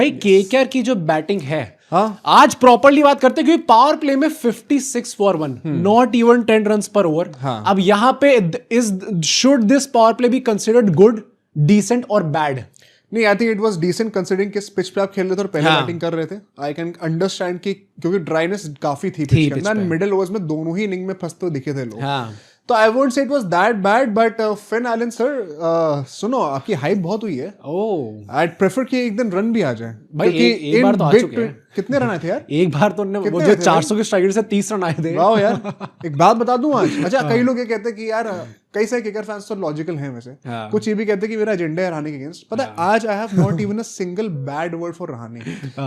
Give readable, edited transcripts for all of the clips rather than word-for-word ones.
भाई केकेआर की जो बैटिंग है, हाँ? आज प्रॉपर्ली बात करते हैं क्योंकि पावर प्ले में 56 फॉर 1, नॉट इवन 10 रन्स पर ओवर। हाँ. अब यहाँ पे should this power play be considered good, decent और बैड? नहीं, I think it was decent considering कि पिच पे आप खेल रहे थे और पहले बैटिंग कर रहे थे। आई कैन अंडरस्टैंड कि क्योंकि ड्राइनेस काफी थी पिच के अंदर, मिडिल ओवर्स में दोनों ही इनिंग में फंसते हुए दिखे थे लोग। तो I won't say it was that bad, but Finn Allen sir, सुनो आपकी हाइप बहुत हुई है। आई प्रेफर कि एक दिन रन भी आ जाए भाई, एक बार तो आ चुके हैं। कितने रन आए थे यार? एक बार तो वो जो 400 के स्ट्राइक से 30 रन आए थे। वाह यार, एक बात बता दूं आज। अच्छा, कई लोग ये कहते हैं कि यार, कई सारे क्रिकेट फैंस तो लॉजिकल हैं वैसे, कुछ ये भी कहते हैं कि मेरा एजेंडा है रहाणे के अगेंस्ट। पता है, आज I have not even a single bed word for Rahane.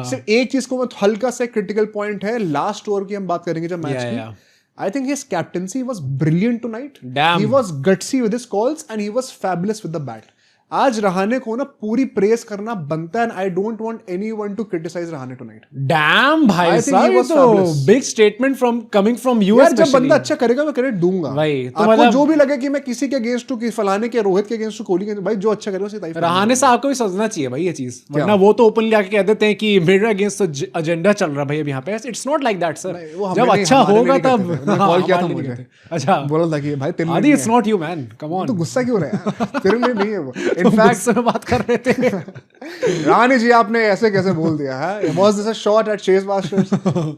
सिर्फ एक चीज को मैं हल्का सा क्रिटिकल पॉइंट है, लास्ट ओवर की हम बात करेंगे जब मैच की। I think his captaincy was brilliant tonight. Damn. He was gutsy with his calls and he was fabulous with the bat. आज रहाणे को ना पूरी प्रेस करना बनता है, and I don't want anyone to criticize Rahane tonight. Damn भाई साहब, ये तो big statement coming from you यार, especially. जब बंदा अच्छा करेगा मैं क्रेडिट दूंगा भाई। तो आपको मतलब जो भी लगे कि मैं किसी के अगेंस्ट हूँ, कि फलाने के, रोहित के अगेंस्ट हूँ, कोहली के, भाई जो अच्छा करेगा उसे तारीफ करूंगा। रहाणे साहब को भी समझना चाहिए भाई ये चीज, वरना वो तो ओपनली आके कह देते हैं कि मेरे अगेंस्ट तो एजेंडा चल रहा है भाई अब यहाँ पे। It's not like that sir, जब अच्छा होगा तब। कॉल किया था मुझे, अच्छा बोला था कि भाई तेरे लिए it's not you man, come on. तो गुस्सा क्यों रहा है? तेरे लिए नहीं है वो। इनफैक्ट बात कर रहे थे रानी जी, आपने ऐसे कैसे बोल दिया है? Was this a shot at chase masters?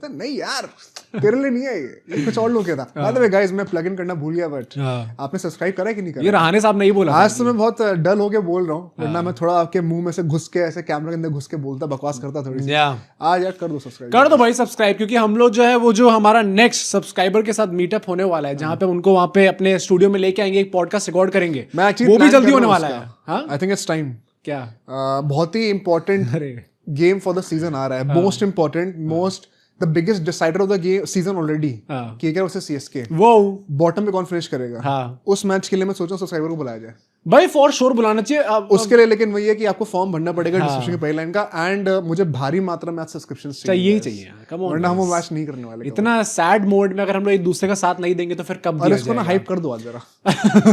नहीं यार, तेरे लिए नहीं है ये कुछ और लोग क्या था। बाय द वे गाइस, मैं प्लग इन करना भूल गया, बट आपने सब्सक्राइब करा है कि नहीं करा? ये रहाणे साहब नहीं बोला। आज तो मैं बहुत डल होके बोल रहा हूँ, वरना मैं थोड़ा आपके मुंह में से घुस के ऐसे कैमरा के अंदर घुस के बोलता, बकवास करता थोड़ी सी। आज यार कर दो सब्सक्राइब, कर दो भाई सब्सक्राइब, क्योंकि हम लोग जो है वो जो हमारा नेक्स्ट सब्सक्राइबर के साथ मीटअप होने वाला है, जहाँ पे उनको वहाँ पे अपने स्टूडियो में लेके आएंगे, एक पॉडकास्ट रिकॉर्ड करेंगे, वो भी जल्दी होने वाला है। I think it's time. क्या बहुत ही important game for the season आ रहा है, most important, most the biggest decider of the game season already, KKR versus CSK. वो बॉटम पे कौन फिनिश करेगा, उस मैच के लिए मैं सोच रहा हूं सब्सक्राइबर को बुलाया जाए भाई, फॉर श्योर बुलाना चाहिए उसके लिए। लेकिन वही है कि आपको फॉर्म भरना पड़ेगा डिस्क्रिप्शन की पहली लाइन का, एंड मुझे भारी मात्रा में सब्सक्रिप्शन चाहिए, वरना हम वो मैच नहीं करने वाले। इतना सैड मोड में अगर हम लोग एक दूसरे का साथ नहीं देंगे तो फिर कब? और इसको ना हाइप कर दो आज जरा।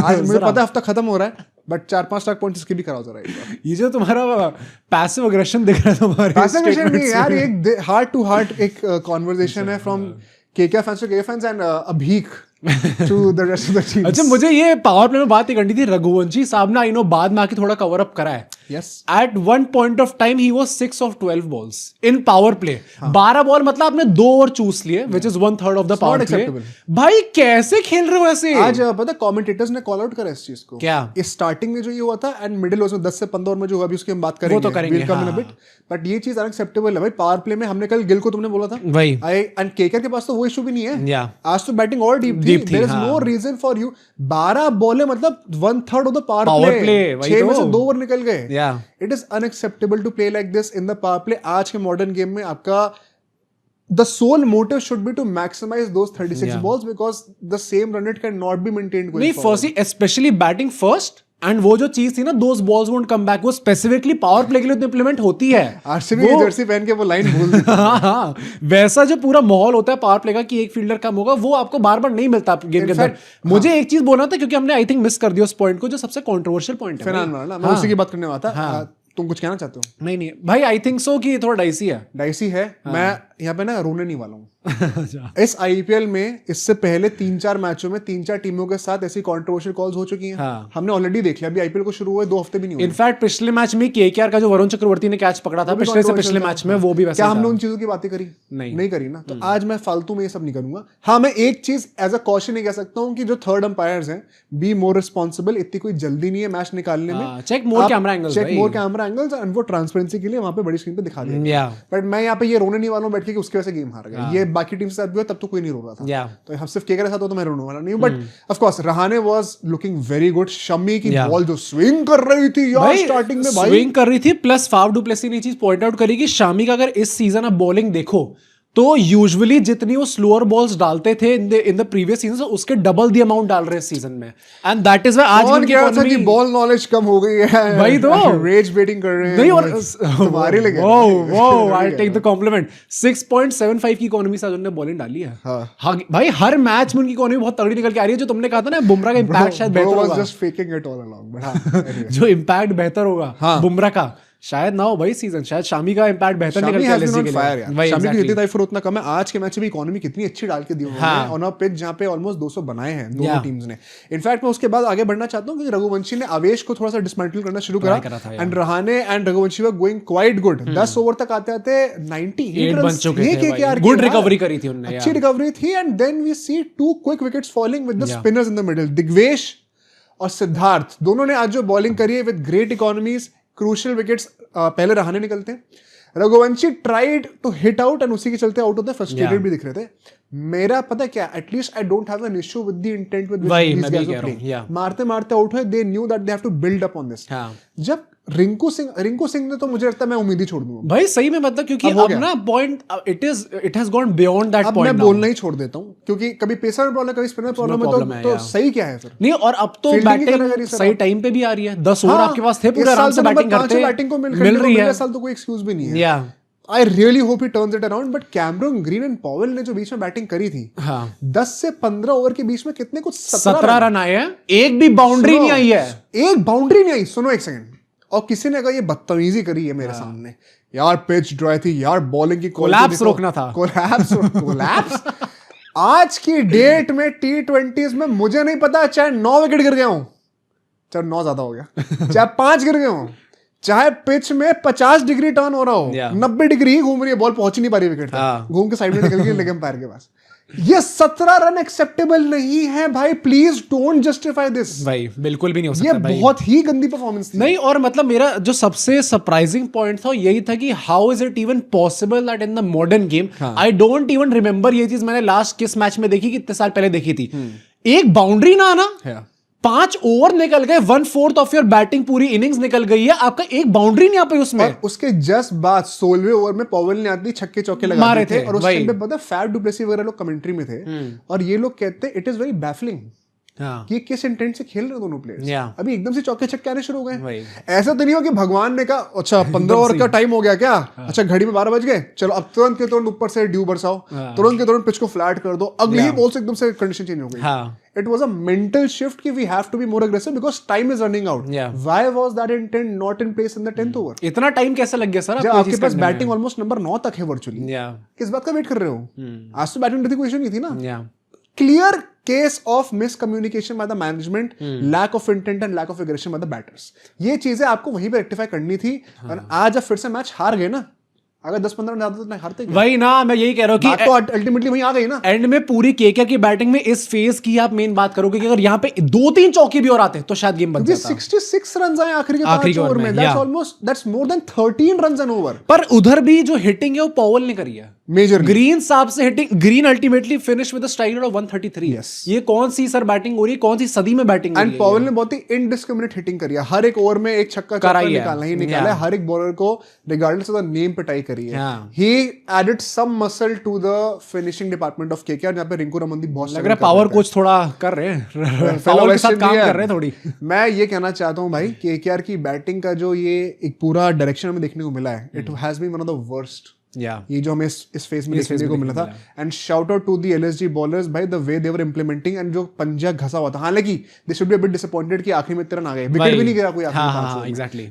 आज मुझे पता है हफ्ता खत्म हो रहा है, बट 4-5 लाख पॉइंट्स इसके भी कराओ जरा एक बार। ये जो तुम्हारा पैसिव एग्रेशन दिख रहा है तुम्हारे, पैसिव एग्रेशन नहीं यार, एक हार्ट टू हार्ट एक कन्वर्सेशन है from KKR fans to KKR fans and अभीक to the rest of the teams. अच्छा, मुझे ये पावर प्ले में बात ही करनी थी। रघुवंशी साहब ना इनो बाद में आके थोड़ा कवर अप करा है। Yes. At one point of time he was 6 of 12 balls in power play. 12 ball मतलब आपने 2 ओवर चूस लिए, which is 1/3 of the power play. भाई कैसे खेल रहे हो ऐसे? आज पता कमेंटेटर्स ने कॉल आउट करा इस चीज को। क्या? इस स्टार्टिंग में जो ये हुआ था एंड मिडिल ओवर्स में 10 से 15 ओवर में जो हुआ, अभी उसकी हम बात करेंगे, वो तो करेंगे, बट ये चीज अनएक्सेप्टेबल है भाई। पावर प्ले में हमने कल गिल को तुमने बोला था भाई, एंड केकेआर के पास तो वो इश्यू भी नहीं है। आज तो बैटिंग और डीप थी। There is no reason for you. 12 बॉलें मतलब 1/3 ऑफ द पावर प्ले, 6 में से 2 ओवर निकल गए। It is unacceptable to play like this in the power play. आज के modern game में आपका the sole motive should be to maximize those 36 balls because the same run rate cannot be maintained going forward. Firstly, especially batting first, and वो जो चीज थी ना, those balls won't come back, वो specifically power play के लिए implement होती है। आरसीबी की जर्सी पहन के वो लाइन भूल दी। हाँ, वैसा जो पूरा माहौल होता है पावर प्ले का कि एक फील्डर कम होगा, वो आपको बार बार नहीं मिलता गेम के अंदर। मुझे एक चीज बोलना था, क्योंकि हमने आई थिंक मिस कर दिया उस पॉइंट को, जो सबसे कंट्रोवर्शियल पॉइंट है। मैं उसी की बात करने वाला था। तुम कुछ कहना चाहते हो? नहीं भाई, आई थिंक सो कि थोड़ा डाइसी है। मैं यहाँ पे ना रोने नहीं वाला हूँ। इस आईपीएल में इससे पहले 3-4 मैचों में 3-4 टीमों के साथ ऐसी कंट्रोवर्शियल कॉल्स हो चुकी हैं। हमने ऑलरेडी देख लिया। अभी आईपीएल को शुरू हुए 2 हफ्ते भी नहीं हुए। इनफैक्ट पिछले मैच में केकेआर का जो वरुण चक्रवर्ती ने कैच पकड़ा था पिछले से पिछले मैच में, वो भी वैसा। क्या हमने उन चीजों की बातें करी? नहीं करी ना। तो आज मैं फालतू में ये सब नहीं करूंगा। हाँ, मैं एक चीज एज अ कॉशन नहीं कह सकता हूँ कि जो थर्ड अंपायर्स हैं, बी मोर रिस्पॉन्सिबल। इतनी कोई जल्दी नहीं है मैच निकालने में। Check more camera angles and वो ट्रांसपेरेंसी के लिए वहां पे बड़ी स्क्रीन पे दिखा दिया। बट मैं यहाँ पे ये रोने नहीं वाला हूँ बैठ के कि उसकी वजह से गेम हार गया। ये बाकी टीम के साथ भी तब तो कोई नहीं रो रहा था। तो हम सिर्फ केकेआर के साथ हो तो मैं रोने वाला नहीं हूं। But of course Rahane was looking very good. Shami की बॉल जो स्विंग कर रही थी यार स्टार्टिंग में, भाई स्विंग कर रही थी। प्लस फाफ डू प्लेसी ने चीज पॉइंट आउट करी कि शामी का अगर इस सीजन आप बॉलिंग देखो तो यूजुअली जितनी वो स्लोअर बॉल्स डालते थे इन द प्रीवियस सीजन, उसके डबल द अमाउंट डाल रहे हैं सीजन में। एंड दैट इज व्हाई आज उनकी इकोनॉमी की बॉल नॉलेज कम हो गई है। भाई तो रेज बेटिंग कर रहे हैं। नहीं, और तुम्हारे लगे वो आई टेक द कॉम्प्लीमेंट। 6.75 की इकोनॉमी से उन्होंने बॉलिंग डाली है। हां भाई, हर मैच में उनकी इकोनॉमी बहुत तगड़ी निकल के आ रही है। जो तुमने कहा था ना, बुमराह का इंपैक्ट शायद बेहतर होगा। Just faking it all along, but जो इंपैक्ट बेहतर होगा बुमराह का, शायद ना हो भाई सीजन, शायद शामी का इंपैक्ट बेहतर निकल के एलएसजी के लिए। शामी की जितनी तारीफ फिर उतना कम है। आज के मैच में इकोनॉमी कितनी अच्छी डाल के दी उन्होंने ऑन अ पिच जहां पे ऑलमोस्ट 200 बनाए हैं दोनों टीम्स ने। इनफैक्ट मैं उसके बाद आगे बढ़ना चाहता हूं क्योंकि रघुवंशी ने आवेश को थोड़ा सा डिसमेंटल करना शुरू करा and Rahane and Raghuvanshi were going quite good. 10 over तक आते-आते 98 रन चुके थे। गुड रिकवरी करी थी उन्होंने, अच्छी रिकवरी थी and then we see 2 quick wickets falling with the spinners in the middle. Digvesh और सिद्धार्थ दोनों ने आज जो बॉलिंग करी है with great economies, crucial wickets पहले रहाणे निकलते हैं। Raghuvanshi tried to hit out and उसी के चलते आउट होते, फ्रस्ट्रेटेड भी दिख रहे थे। मेरा पता क्या, at least I don't have an issue with the intent with this guys playing. मारते मारते आउट हुए, they knew that they have to build up on this. जब रिंकू सिंह ने तो मुझे लगता है मैं उम्मीद ही छोड़ दूंगा भाई, सही में मतलब, क्योंकि अब ना point it has gone beyond that point. मैं बोलना ही छोड़ देता हूं क्योंकि कभी पेसर में प्रॉब्लम है, कभी स्पिनर प्रॉब्लम है, तो सही क्या है फिर? नहीं, और अब तो बैटिंग सही टाइम पे भी आ रही है। 10 ओवर आपके पास थे पूरे, आराम से बैटिंग करते हैं, बैटिंग को मिल रही है। साल तो कोई एक्सक्यूज भी नहीं है। I really hope he turns it around, but Cameron Green and Powell ने जो बीच में बैटिंग करी थी, 10 से 15 ओवर के बीच में कितने कुछ 17 रन आए हैं, एक भी बाउंड्री नहीं आई है। एक बाउंड्री नहीं आई। सुनो एक सेकंड, और किसी ने कहा ये बदतमीजी करी है मेरे सामने, यार पिच ड्राई थी यार, बॉलिंग की कोलैप्स रोकना था। कोलैप्स आज की डेट में T20s में मुझे नहीं पता, चाहे 9 विकेट गिर गया हूं, चाहे 9 ज्यादा हो गया, चाहे 5 गिर गए हूं, चाहे पिच में 50 डिग्री टर्न हो रहा हो, 90 डिग्री ही घूम रही है, बॉल पहुंच ही नहीं पा रही विकेट तक, घूम के साइड में निकल गई लेग एम्पायर के पास। ये 17 रन एक्सेप्टेबल नहीं है भाई, प्लीज डोंट जस्टिफाई दिस भाई, बिल्कुल भी नहीं हो सकता। ये बहुत ही गंदी परफॉर्मेंस थी। नहीं, और मतलब मेरा जो सबसे सरप्राइजिंग पॉइंट था यही था कि how is it even possible that in the modern game, I don't even remember ये चीज मैंने लास्ट किस मैच में देखी, कितने साल पहले देखी थी, एक बाउंड्री ना आना, 5 ओवर निकल गए, 1/4 ऑफ योर बैटिंग पूरी इनिंग्स निकल गई है, आपका एक बाउंड्री नहीं आ पाई उसमें। और उसके जस्ट बाद 16वें ओवर में पॉवेल ने आदमी छक्के चौके लगा मारे थे, और उस टाइम पे पता फैफ डु प्लेसिस वगैरह लोग कमेंट्री में थे, और ये लोग कहते इट इज वेरी बैफलिंग कि किस इंटेंट से खेल रहे दोनों प्लेयर्स। अभी एकदम से चौके छक्के आने शुरू हो गए। ऐसा तो नहीं हो कि भगवान ने कहा अच्छा 15 ओवर का टाइम हो गया क्या, अच्छा घड़ी में 12 बज गए, चलो अब तुरंत के तुरंत ऊपर से ड्यू बरसाओ, तुरंत के तुरंत पिच को फ्लैट कर दो, अगली ही बॉल से एकदम से कंडीशन चेंज हो गई। It was a mental shift कि we have to be more aggressive because time is running out. Why was that intent not in place in the 10th over? इतना टाइम कैसे लग गया सर? जब आपके पास batting almost number 9 तक है virtually, किस बात का वेट कर रहे हो? आज तो बैटिंग थी, कोई इशू नहीं थी ना। Clear case of miscommunication by the management, lack of intent and lack of aggression by the batters. ये चीजें आपको वहीं पे रेक्टिफाई करनी थी। और आज जब फिर से मैच हार गए ना, अगर 10-15 रन ज्यादा तो हारते वही ना, मैं यही कह रहा हूँ कि तो अल्टीमेटली वहीं आ गई ना। एंड में पूरी केकेआर की बैटिंग में इस फेज की आप मेन बात करोगे कि अगर यहाँ पे 2-3 चौके भी और आते तो शायद गेम बच जाता। 66 रन आए आखिरी के 5 ओवर में, that's almost that's more than 13 runs N over. पर उधर भी जो हिटिंग है वो पॉवेल ने करी है मेजर। ग्रीन साहब से hitting, Green ultimately finish with a strike rate of 133। ये कौन सी सर बैटिंग हो रही है, कौन सी सदी में बैटिंग हो रही है? एंड पॉवेल ने बहुत ही इनडिस्क्रिमिनेट हिटिंग करी है, हर एक ओवर में एक छक्का निकालना ही निकाला है, हर एक बॉलर को रिगार्डलेस ऑफ द नेम पिटाई करी है। He added some muscle to the finishing department of KKR, जहां पे रिंकू रमन बहुत लग रहा है पावर कोच थोड़ा कर रहे हैं, पावर के साथ काम कर रहे हैं थोड़ी। मैं ये कहना चाहता हूं भाई, केकेआर की बैटिंग का जो ये एक पूरा डायरेक्शन हमें देखने को मिला है, it has been one of the worst. ये जो हमें इस फेज में देखने को मिला था। And shout out to the LSG bowlers भाई, the way they were implementing, and जो पंजा घसा हुआ था। हालांकि they should be a bit disappointed कि आखिरी में 3 रन आ गए, विकेट भी नहीं गिरा कोई आखिरी में। एग्जैक्टली।